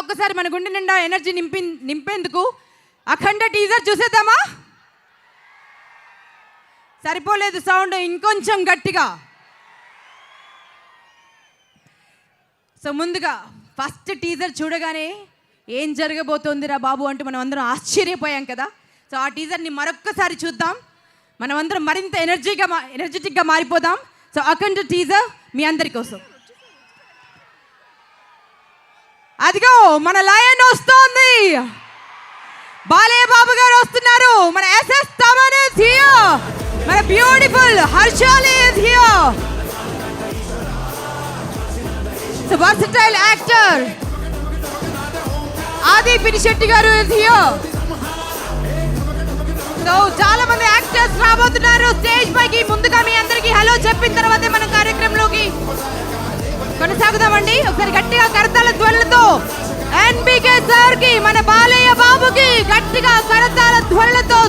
ఒక్కసారి మన గుండె నిండా ఎనర్జీ నింపేందుకు అఖండ టీజర్ చూసేద్దామా? సరిపోలేదు సౌండ్, ఇంకొంచెం గట్టిగా. సో ముందుగా ఫస్ట్ టీజర్ చూడగానే ఏం జరగబోతోందిరా బాబు అంటూ మనం అందరం ఆశ్చర్యపోయాం కదా. సో ఆ టీజర్ని మరొక్కసారి చూద్దాం, మనం అందరం మరింత ఎనర్జెటిక్గా మారిపోదాం. సో అఖండ టీజర్ మీ అందరి కోసం. అదిగో మన లయన్ వస్తోంది, బాలయ్య బాబు గారు వస్తున్నారు. మన ఎస్ఎస్ తమన్ ఇస్ హియర్, మన beautiful Harshali is here. So versatile actor ఆది పినిశెట్టి గారు ఇస్ హియర్. సో చాలా మంది యాక్టర్స్ రాబోతున్నారు స్టేజ్ పైకి. ముందుగా మీ అందరికీ హలో చెప్పిన తర్వాతే మనం కార్యక్రమంలోకి కొనసాగుదామండి. ఒకసారి గట్టిగా కరతాళ ధ్వనులతో ఎన్బికే సార్ కి, మన బాలయ్య బాబుకి గట్టిగా కరతాళ ధ్వనులతో